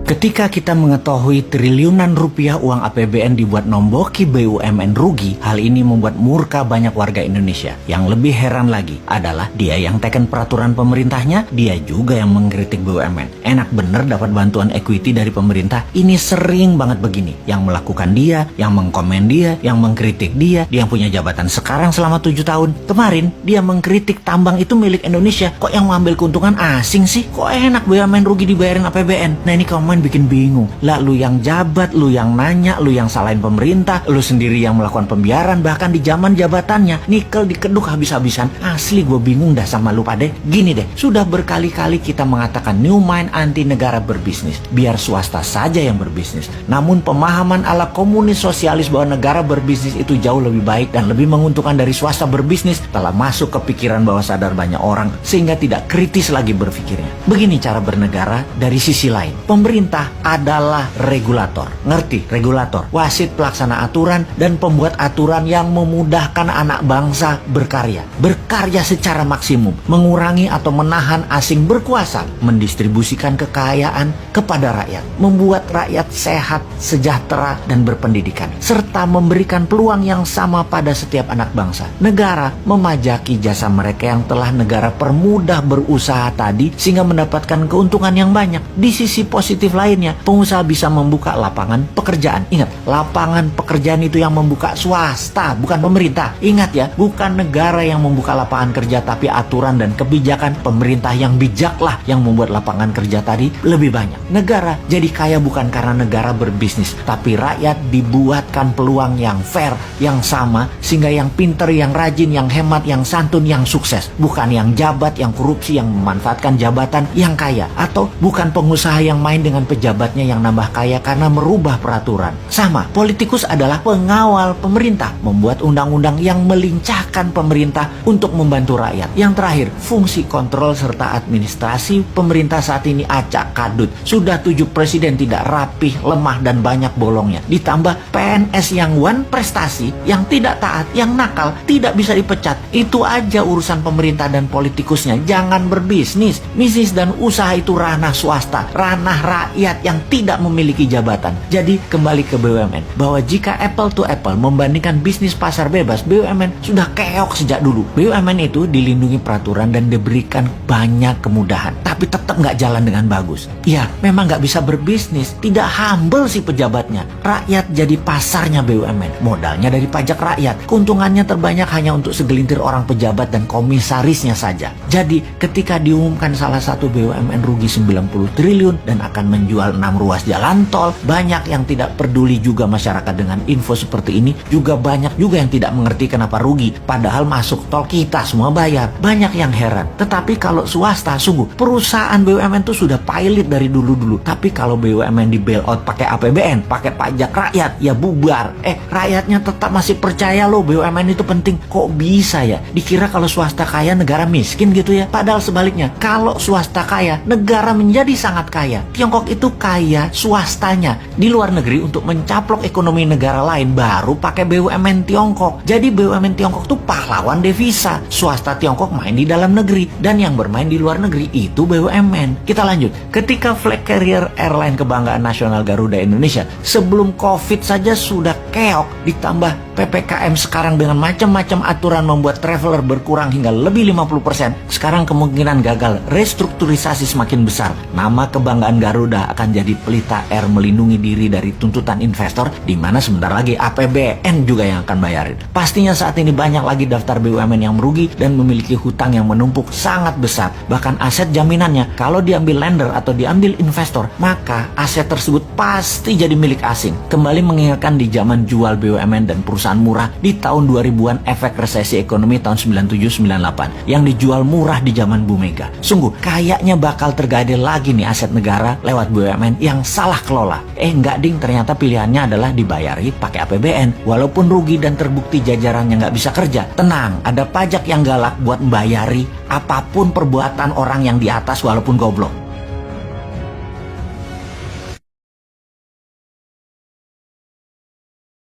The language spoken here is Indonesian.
Ketika kita mengetahui triliunan rupiah uang APBN dibuat nomboki BUMN rugi, hal ini membuat murka banyak warga Indonesia. Yang lebih heran lagi adalah dia yang teken peraturan pemerintahnya, dia juga yang mengkritik BUMN. Enak bener dapat bantuan equity dari pemerintah, ini sering banget begini. Yang melakukan dia, yang mengkomen dia, yang mengkritik dia yang punya jabatan sekarang selama 7 tahun. Kemarin dia mengkritik tambang itu milik Indonesia, kok yang mengambil keuntungan asing sih? Kok enak BUMN rugi dibayarin APBN? Nah ini komen bikin bingung. Lah lu yang jabat, lu yang nanya, lu yang salahin pemerintah, lu sendiri yang melakukan pembiaran, bahkan di zaman jabatannya nikel dikeduk habis-habisan. Asli gue bingung dah sama lu pade. Gini deh, sudah berkali-kali kita mengatakan new mind anti negara berbisnis, biar swasta saja yang berbisnis. Namun pemahaman ala komunis sosialis bahwa negara berbisnis itu jauh lebih baik dan lebih menguntungkan dari swasta berbisnis telah masuk ke pikiran bawah sadar banyak orang, sehingga tidak kritis lagi berpikirnya. Begini cara bernegara dari sisi lain. Pemerintah adalah regulator. Ngerti? Regulator, wasit pelaksana aturan dan pembuat aturan yang memudahkan anak bangsa berkarya. Berkarya secara maksimum, mengurangi atau menahan asing berkuasa, mendistribusikan kekayaan kepada rakyat, membuat rakyat sehat, sejahtera, dan berpendidikan, serta memberikan peluang yang sama pada setiap anak bangsa. Negara memajaki jasa mereka yang telah negara permudah berusaha tadi sehingga mendapatkan keuntungan yang banyak. Di sisi positif lainnya, pengusaha bisa membuka lapangan pekerjaan. Ingat, lapangan pekerjaan itu yang membuka swasta, bukan pemerintah. Ingat ya, bukan negara yang membuka lapangan kerja, tapi aturan dan kebijakan pemerintah yang bijaklah yang membuat lapangan kerja tadi lebih banyak. Negara jadi kaya bukan karena negara berbisnis, tapi rakyat dibuatkan peluang yang fair, yang sama, sehingga yang pinter, yang rajin, yang hemat, yang santun, yang sukses. Bukan yang jabat, yang korupsi, yang memanfaatkan jabatan, yang kaya. Atau bukan pengusaha yang main dengan pejabatnya yang nambah kaya karena merubah peraturan. Sama, politikus adalah pengawal pemerintah, membuat undang-undang yang melincahkan pemerintah untuk membantu rakyat. Yang terakhir, fungsi kontrol serta administrasi pemerintah saat ini acak kadut. Sudah 7 presiden tidak rapih, lemah, dan banyak bolongnya. Ditambah PNS yang one prestasi, yang tidak taat, yang nakal, tidak bisa dipecat. Itu aja urusan pemerintah dan politikusnya. Jangan berbisnis. Bisnis dan usaha itu ranah swasta, ranah rakyat yang tidak memiliki jabatan. Jadi kembali ke BUMN, bahwa jika apple to apple membandingkan bisnis pasar bebas, BUMN sudah keok sejak dulu. BUMN itu dilindungi peraturan dan diberikan banyak kemudahan, tapi tetap nggak jalan dengan bagus. Ya, memang nggak bisa berbisnis, tidak humble si pejabatnya. Rakyat jadi pasarnya BUMN, modalnya dari pajak rakyat. Keuntungannya terbanyak hanya untuk segelintir orang pejabat dan komisarisnya saja. Jadi ketika diumumkan salah satu BUMN rugi 90 triliun dan akan menjual 6 ruas jalan tol, banyak yang tidak peduli juga masyarakat dengan info seperti ini. Juga banyak juga yang tidak mengerti kenapa rugi, padahal masuk tol kita semua bayar. Banyak yang heran. Tetapi kalau swasta, sungguh perusahaan BUMN itu sudah pilot dari dulu-dulu. Tapi kalau BUMN di bailout pakai APBN, pakai pajak rakyat, ya bubar. Rakyatnya tetap masih percaya loh BUMN itu penting. Kok bisa ya? Dikira kalau swasta kaya negara miskin gitu ya. Padahal sebaliknya, kalau swasta kaya negara menjadi sangat kaya. Tiongkok itu kaya swastanya di luar negeri untuk mencaplok ekonomi negara lain, baru pakai BUMN Tiongkok. Jadi BUMN Tiongkok tuh pahlawan devisa. Swasta Tiongkok main di dalam negeri, dan yang bermain di luar negeri itu BUMN. Kita lanjut. Ketika flag carrier airline kebanggaan nasional Garuda Indonesia sebelum COVID saja sudah keok, ditambah PPKM sekarang dengan macam-macam aturan membuat traveler berkurang hingga lebih 50%. Sekarang kemungkinan gagal restrukturisasi semakin besar. Nama kebanggaan Garuda akan jadi pelita air melindungi diri dari tuntutan investor, di mana sebentar lagi APBN juga yang akan bayarin. Pastinya saat ini banyak lagi daftar BUMN yang merugi dan memiliki hutang yang menumpuk sangat besar. Bahkan aset jaminannya kalau diambil lender atau diambil investor, maka aset tersebut pasti jadi milik asing. Kembali mengingatkan di zaman jual BUMN dan perusahaan murah di tahun 2000-an, efek resesi ekonomi tahun 97-98 yang dijual murah di zaman Bu Mega. Sungguh kayaknya bakal tergadai lagi nih aset negara lewat BUMN yang salah kelola. Enggak ding, ternyata pilihannya adalah dibayari pakai APBN walaupun rugi dan terbukti jajarannya nggak bisa kerja. Tenang, ada pajak yang galak buat membayari apapun perbuatan orang yang di atas walaupun goblok.